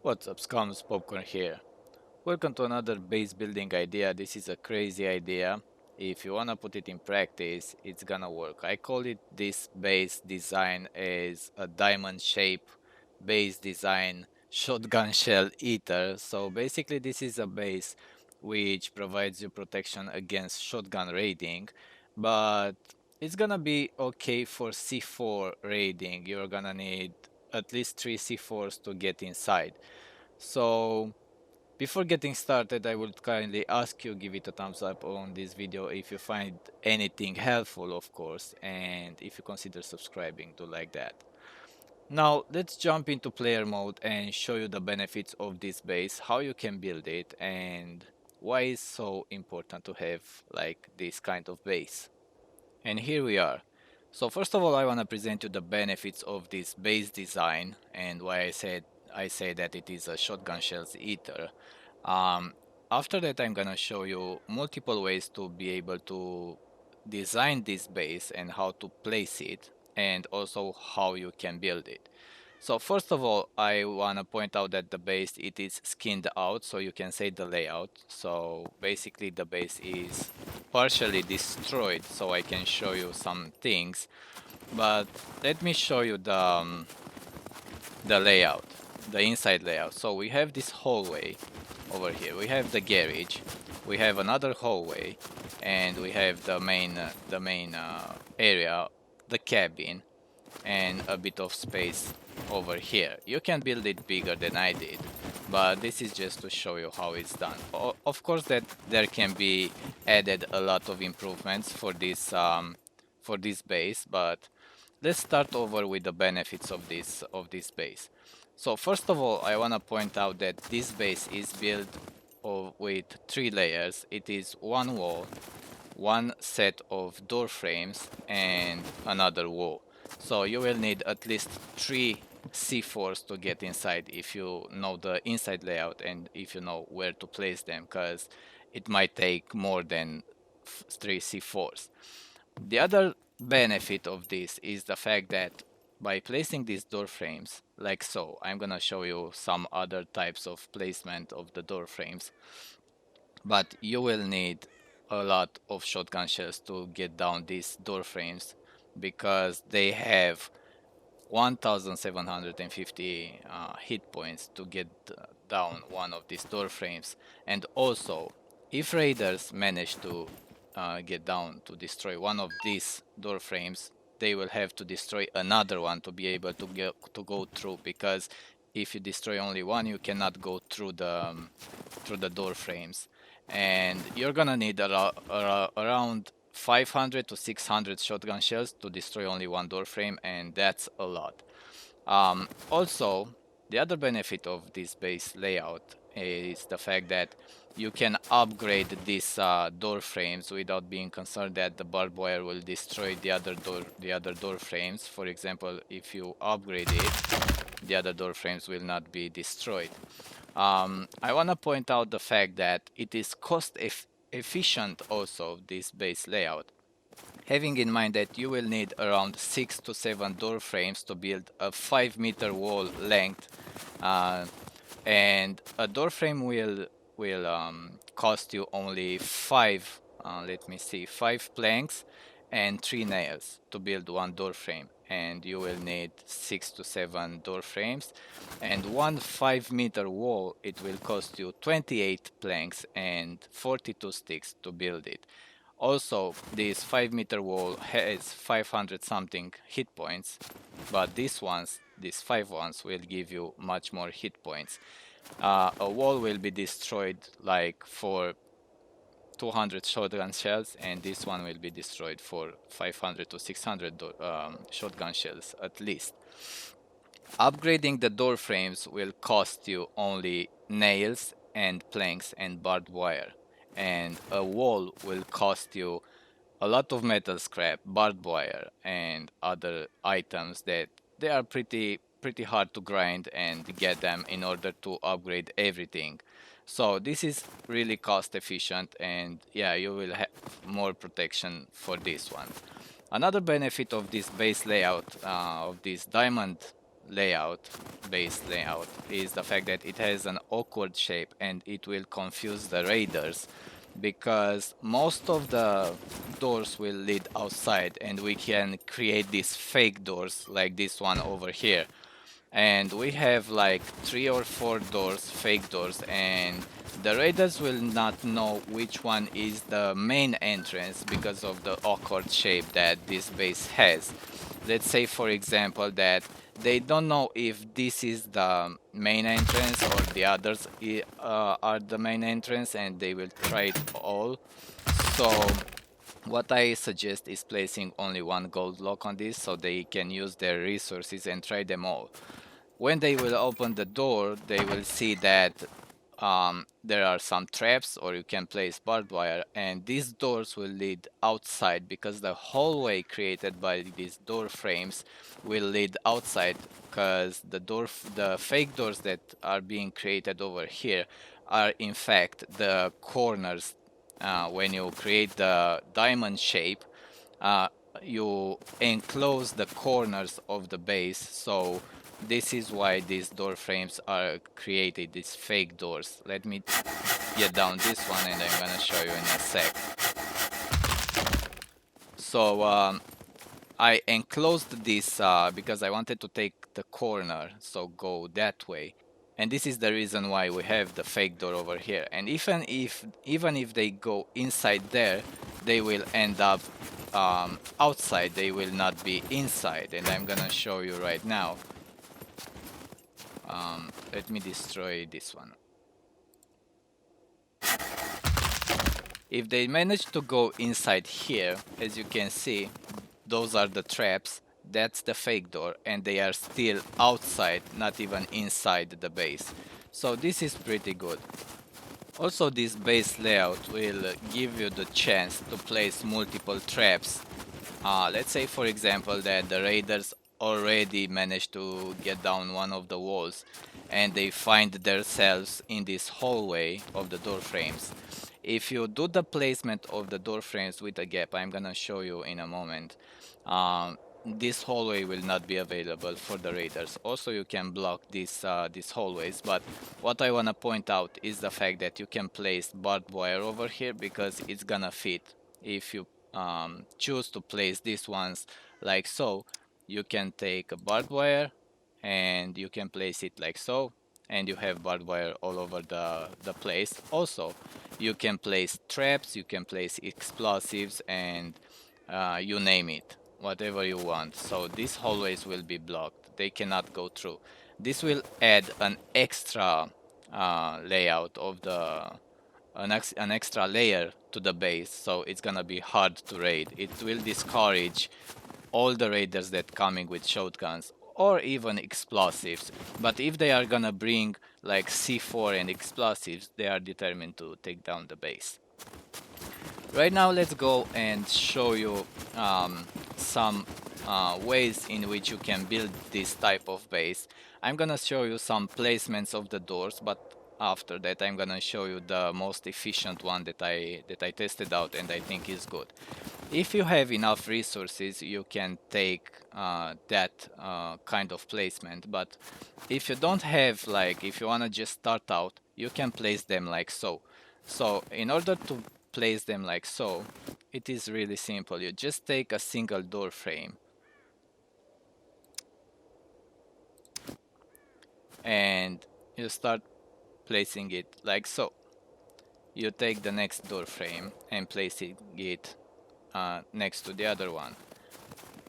What's up, Scum's Popcorn here. Welcome to another base building idea. This is a crazy idea. If you wanna put it in practice, it's gonna work. I call it this base design as a diamond shape base design shotgun shell eater. So basically this is a base which provides you protection against shotgun raiding, but it's gonna be okay for C4 raiding. You're gonna need at least 3 C4s to get inside. So before getting started, I would kindly ask you give it a thumbs up on this video if you find anything helpful, of course, and if you consider subscribing to like that. Now let's jump into player mode and show you the benefits of this base, how you can build it, and why it's so important to have like this kind of base. And here we are. So first of all, I want to present you the benefits of this base design and why I say that it is a shotgun shells eater. Um, After that, I'm gonna show you multiple ways to be able to design this base and how to place it, and also how you can build it. So first of all, I want to point out that the base it is skinned out, so you can say the layout. So basically the base is partially destroyed, so I can show you some things. But let me show you the layout, the inside layout. So we have this hallway over here. We have the garage, we have another hallway, and we have the main area, the cabin, and a bit of space over here. You can build it bigger than I did, but this is just to show you how it's done. Of course that there can be added a lot of improvements for this base, but let's start over with the benefits of this base. So first of all, I want to point out that this base is built with 3 layers. It is one wall, one set of door frames, and another wall. So you will need at least 3 C4s to get inside if you know the inside layout and if you know where to place them, because it might take more than 3 C4s. The other benefit of this is the fact that by placing these door frames like so, I'm gonna show you some other types of placement of the door frames, but you will need a lot of shotgun shells to get down these door frames because they have 1750 hit points to get down one of these door frames. And also, if raiders manage to get down to destroy one of these door frames, they will have to destroy another one to be able to go through, because if you destroy only one, you cannot go through the door frames, and you're gonna need around 500 to 600 shotgun shells to destroy only one door frame, and that's a lot. Also, the other benefit of this base layout is the fact that you can upgrade these door frames without being concerned that the barbed wire will destroy the other door frames. For example, if you upgrade it, the other door frames will not be destroyed. I want to point out the fact that it is cost efficient also, this base layout, having in mind that you will need around 6 to 7 door frames to build a 5-meter wall length, and a door frame will cost you only 5 let me see, 5 planks and 3 nails to build one door frame, and you will need 6 to 7 door frames, and one 5-meter wall it will cost you 28 planks and 42 sticks to build it. Also, this 5-meter wall has 500 something hit points, but these 5 ones will give you much more hit points. A wall will be destroyed like for 200 shotgun shells, and this one will be destroyed for 500 to 600 shotgun shells at least. Upgrading the door frames will cost you only nails and planks and barbed wire, and a wall will cost you a lot of metal scrap, barbed wire, and other items that they are pretty hard to grind and get them in order to upgrade everything. So this is really cost efficient, and yeah, you will have more protection for this one. Another benefit of this base layout, of this diamond layout, base layout, is the fact that it has an awkward shape and it will confuse the raiders, because most of the doors will lead outside and we can create these fake doors like this one over here. And we have like 3 or 4 doors, fake doors, and the raiders will not know which one is the main entrance because of the awkward shape that this base has. Let's say for example that they don't know if this is the main entrance or the others are the main entrance, and they will try it all. So what I suggest is placing only one gold lock on this so they can use their resources and try them all. When they will open the door, they will see that there are some traps, or you can place barbed wire, and these doors will lead outside because the hallway created by these door frames will lead outside, because the fake doors that are being created over here are in fact the corners. When you create the diamond shape, uh, you enclose the corners of the base, so this is why these door frames are created, these fake doors. Let me get down this one and I'm gonna show you in a sec. So I enclosed this because I wanted to take the corner, so go that way. And this is the reason why we have the fake door over here. And even if they go inside there, they will end up outside. They will not be inside. And I'm gonna show you right now. Let me destroy this one. If they manage to go inside here, as you can see, those are the traps. That's the fake door, and they are still outside, not even inside the base. So this is pretty good. Also, this base layout will give you the chance to place multiple traps. Let's say for example that the raiders already managed to get down one of the walls and they find themselves in this hallway of the door frames. If you do the placement of the door frames with a gap, I'm gonna show you in a moment, this hallway will not be available for the raiders. Also, you can block these hallways, but what I wanna point out is the fact that you can place barbed wire over here because it's gonna fit. If you choose to place these ones like so, you can take a barbed wire and you can place it like so, and you have barbed wire all over the place. Also, you can place traps, you can place explosives, and you name it, whatever you want. So these hallways will be blocked, they cannot go through. This will add an extra layout of an extra layer to the base, so it's gonna be hard to raid. It will discourage all the raiders that coming with shotguns or even explosives, but if they are gonna bring like C4 and explosives, they are determined to take down the base. Right now let's go and show you some ways in which you can build this type of base. I'm gonna show you some placements of the doors, but after that I'm gonna show you the most efficient one that I tested out and I think is good. If you have enough resources, you can take that kind of placement, but if you don't have, like, if you wanna just start out, you can place them like so. So in order to place them like so, it is really simple. You just take a single door frame and you start placing it like so. You take the next door frame and place it next to the other one,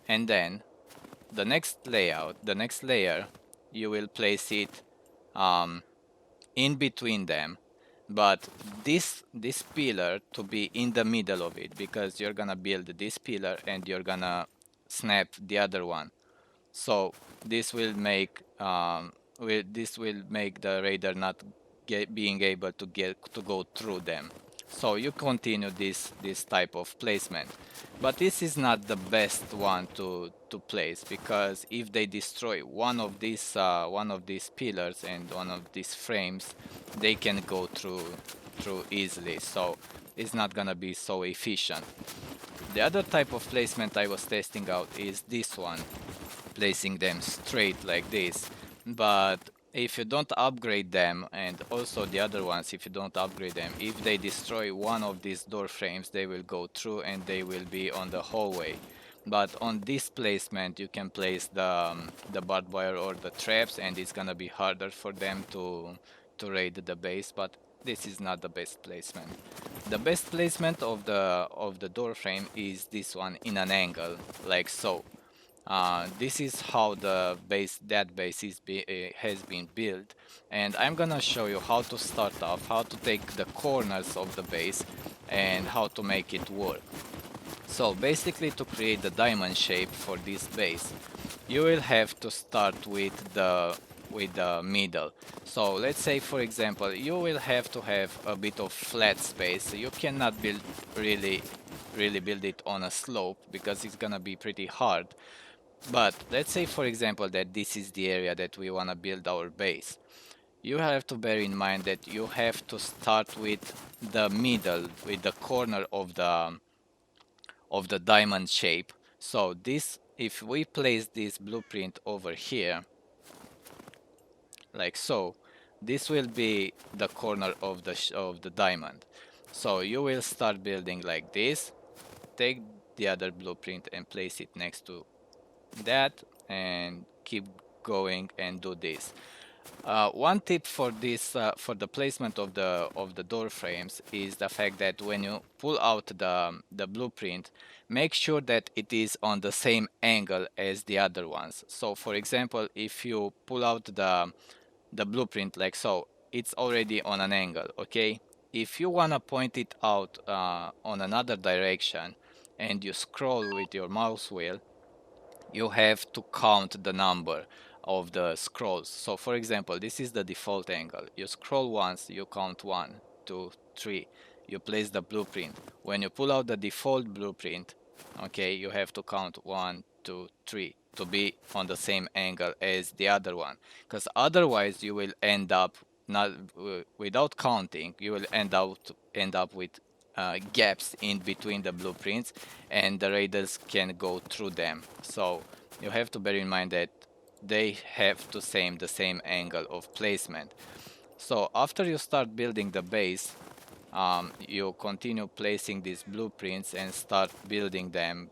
and then the next layer, you will place it in between them, but this pillar to be in the middle of it, because you're gonna build this pillar and you're gonna snap the other one. So this will make the raider not being able to go through them. So you continue this type of placement, but this is not the best one to place, because if they destroy one of these pillars and one of these frames, they can go through easily. So it's not gonna be so efficient. The other type of placement I was testing out is this one. placing them straight like this. But if you don't upgrade them, and also the other ones, if you don't upgrade them, if they destroy one of these door frames, they will go through and they will be on the hallway. But on this placement you can place the barbed wire or the traps, and it's gonna be harder for them to raid the base. But this is not the best placement. The best placement of the door frame is this one in an angle, like so. This is how that base has been built, and I'm gonna show you how to start off, how to take the corners of the base, and how to make it work. So basically, to create the diamond shape for this base, you will have to start with the middle. So let's say, for example, you will have to have a bit of flat space. You cannot build really build it on a slope because it's gonna be pretty hard. But let's say, for example, that this is the area that we want to build our base. You have to bear in mind that you have to start with the middle, with the corner of the diamond shape. So this, if we place this blueprint over here, like so, this will be the corner of the diamond. So you will start building like this, take the other blueprint and place it next to that, and keep going and do this. One tip for this, for the placement of the door frames, is the fact that when you pull out the blueprint, make sure that it is on the same angle as the other ones. So for example, if you pull out the blueprint like so, it's already on an angle, okay? If you wanna point it out on another direction and you scroll with your mouse wheel, you have to count the number of the scrolls. So for example, this is the default angle. You scroll once, you count 1, 2, 3. You place the blueprint. When you pull out the default blueprint, okay, you have to count 1, 2, 3 to be on the same angle as the other one. Because otherwise you will end up not without counting, you will end up with gaps in between the blueprints, and the raiders can go through them. So you have to bear in mind that they have to the same angle of placement. So after you start building the base, you continue placing these blueprints and start building them.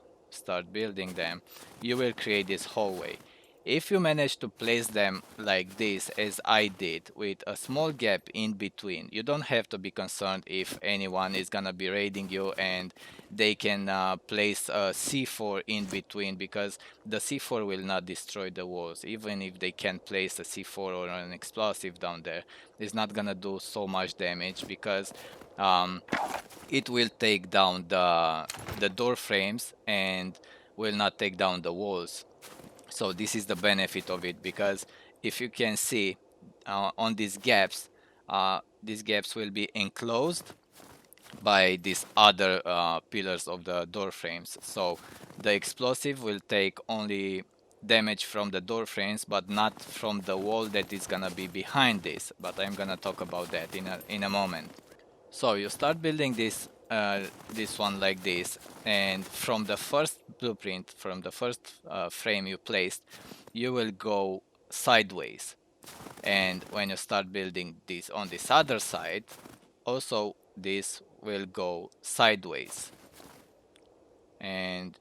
You will create this hallway. If you manage to place them like this, as I did, with a small gap in between, you don't have to be concerned if anyone is gonna be raiding you and they can place a C4 in between, because the C4 will not destroy the walls. Even if they can place a C4 or an explosive down there, it's not gonna do so much damage, because it will take down the door frames and will not take down the walls. So this is the benefit of it, because if you can see on these gaps will be enclosed by these other pillars of the door frames. So the explosive will take only damage from the door frames, but not from the wall that is gonna be behind this. But I'm gonna talk about that in a moment. So you start building this one like this, and from the first blueprint, from the first frame you placed, you will go sideways. And when you start building this on this other side, also this will go sideways. And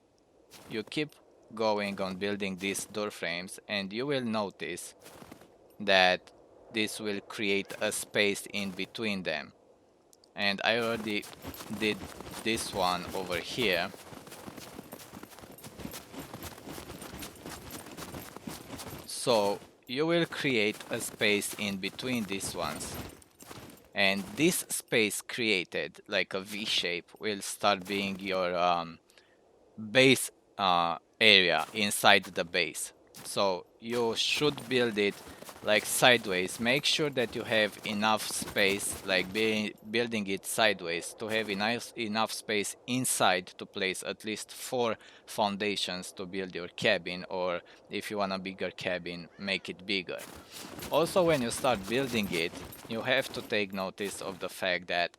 you keep going on building these door frames, and you will notice that this will create a space in between them. And I already did this one over here. So you will create a space in between these ones, and this space created like a V shape will start being your base area inside the base. So you should build it like sideways. Make sure that you have enough space, like building it sideways, to have enough space inside to place at least 4 foundations to build your cabin, or if you want a bigger cabin, make it bigger. Also, when you start building it, you have to take notice of the fact that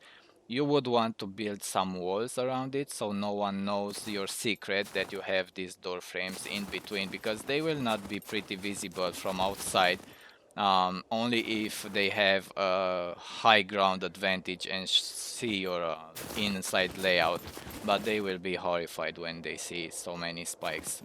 you would want to build some walls around it so no one knows your secret that you have these door frames in between, because they will not be pretty visible from outside, only if they have a high ground advantage and see your inside layout, but they will be horrified when they see so many spikes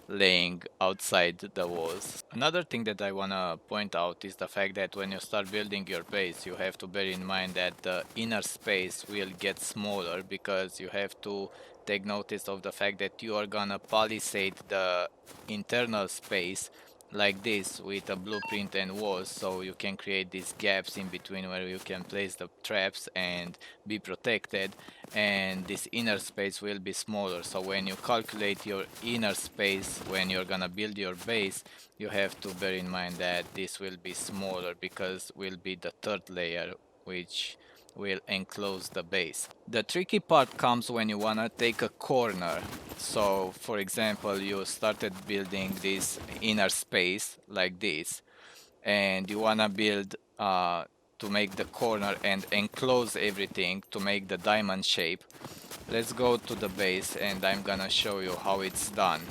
laying outside the walls. Another thing that I wanna point out is the fact that when you start building your base, you have to bear in mind that the inner space will get smaller, because you have to take notice of the fact that you are gonna palisade the internal space like this with a blueprint and walls, so you can create these gaps in between where you can place the traps and be protected, and this inner space will be smaller. So when you calculate your inner space when you're gonna build your base, you have to bear in mind that this will be smaller because will be the third layer which will enclose the base. The tricky part comes when you wanna take a corner. So for example, you started building this inner space like this, and you wanna build to make the corner and enclose everything to make the diamond shape. Let's go to the base and I'm gonna show you how it's done.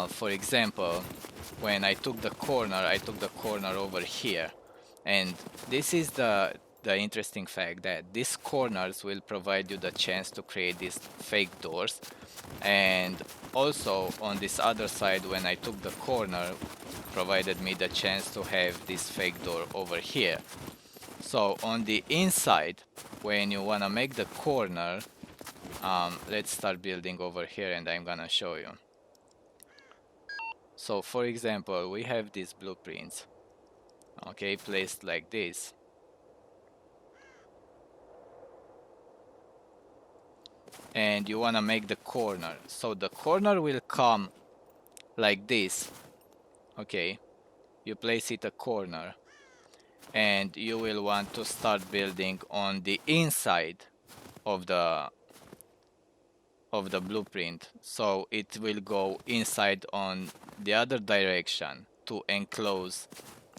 For example, when I took the corner over here, and this is the interesting fact that these corners will provide you the chance to create these fake doors. And also on this other side, when I took the corner, provided me the chance to have this fake door over here. So on the inside, when you wanna make the corner, let's start building over here and I'm gonna show you. So for example, we have these blueprints, okay, placed like this. And you wanna make the corner. So the corner will come like this, okay. You place it a corner, and you will want to start building on the inside of the blueprint, so it will go inside on the other direction to enclose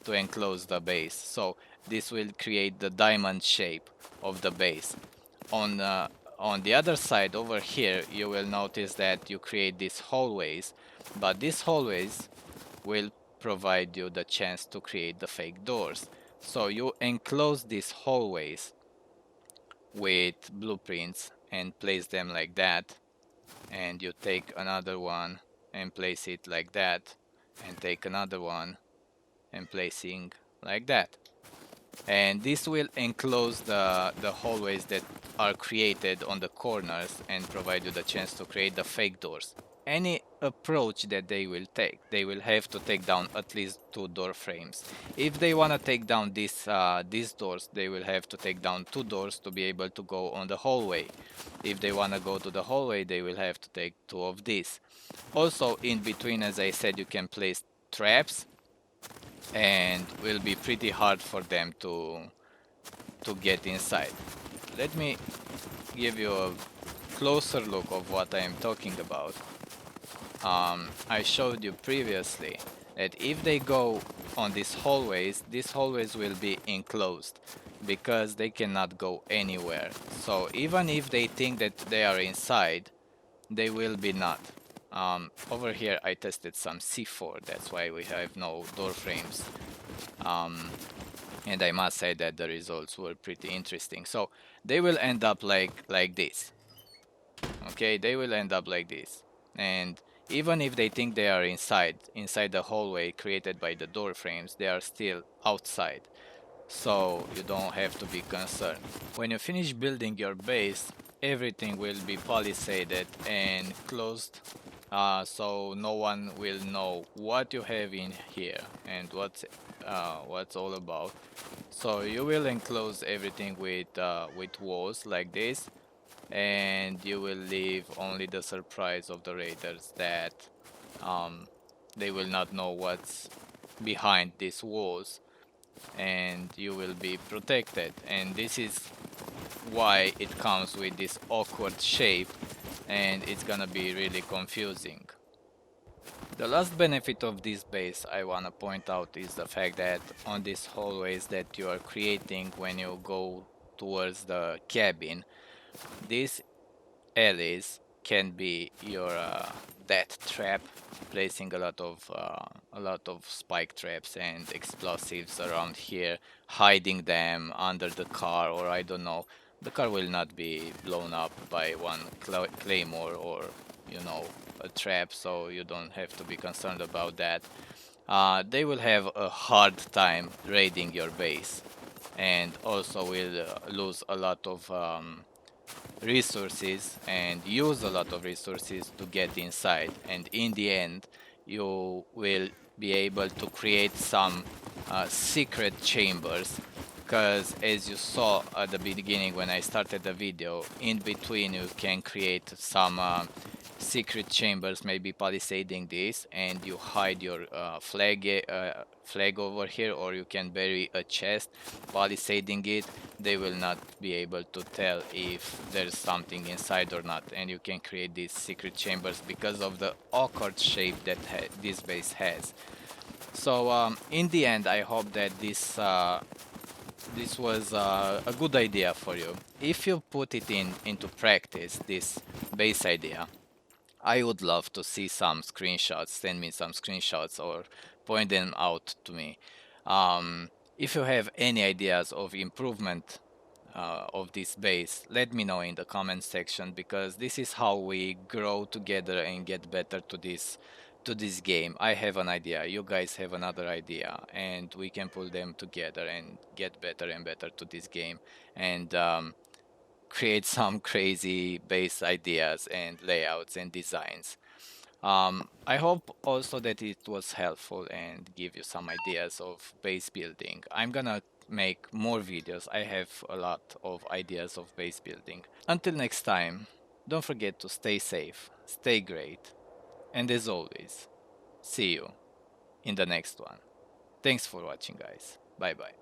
the base. So this will create the diamond shape of the base. On the other side over here, you will notice that you create these hallways, but these hallways will provide you the chance to create the fake doors. So you enclose these hallways with blueprints and place them like that, and you take another one and place it like that, and take another one and placing like that. And this will enclose the hallways that are created on the corners and provide you the chance to create the fake doors. Any approach that they will take, they will have to take down at least 2 door frames. If they want to take down these doors, they will have to take down 2 doors to be able to go on the hallway. If they want to go to the hallway, they will have to take 2 of these. Also in between, as I said, you can place traps, and will be pretty hard for them to get inside. Let me give you a closer look of what I am talking about. I showed you previously that if they go on these hallways will be enclosed because they cannot go anywhere. So even if they think that they are inside, they will be not. Over here I tested some C4, that's why we have no door frames. And I must say that the results were pretty interesting. So they will end up like this. Okay, they will end up like this. And even if they think they are inside the hallway created by the door frames, they are still outside. So you don't have to be concerned. When you finish building your base, everything will be palisaded and closed, so no one will know what you have in here and what's all about. So you will enclose everything with walls like this, and you will leave only the surprise of the raiders that they will not know what's behind these walls, and you will be protected. And this is why it comes with this awkward shape, and it's gonna be really confusing. The last benefit of this base I wanna point out is the fact that on these hallways that you are creating when you go towards the cabin. These alleys can be your death trap, placing a lot of spike traps and explosives around here, hiding them under the car, or I don't know. The car will not be blown up by one claymore or, you know, a trap, so you don't have to be concerned about that. They will have a hard time raiding your base, and also will lose a lot of resources and use a lot of resources to get inside, and in the end you will be able to create some secret chambers, because as you saw at the beginning when I started the video, in between you can create some secret chambers, maybe palisading this, and you hide your flag over here, or you can bury a chest palisading it. They will not be able to tell if there's something inside or not, and you can create these secret chambers because of the awkward shape that this base has. So in the end, I hope that this was a good idea for you. If you put it into practice, this base idea, I would love to see some screenshots. Send me some screenshots or point them out to me. If you have any ideas of improvement of this base, let me know in the comment section, because this is how we grow together and get better to this game. I have an idea, you guys have another idea, and we can pull them together and get better and better to this game, and create some crazy base ideas and layouts and designs. I hope also that it was helpful and give you some ideas of base building. I'm gonna make more videos. I have a lot of ideas of base building. Until next time, don't forget to stay safe, stay great, and as always, see you in the next one. Thanks for watching, guys. Bye bye.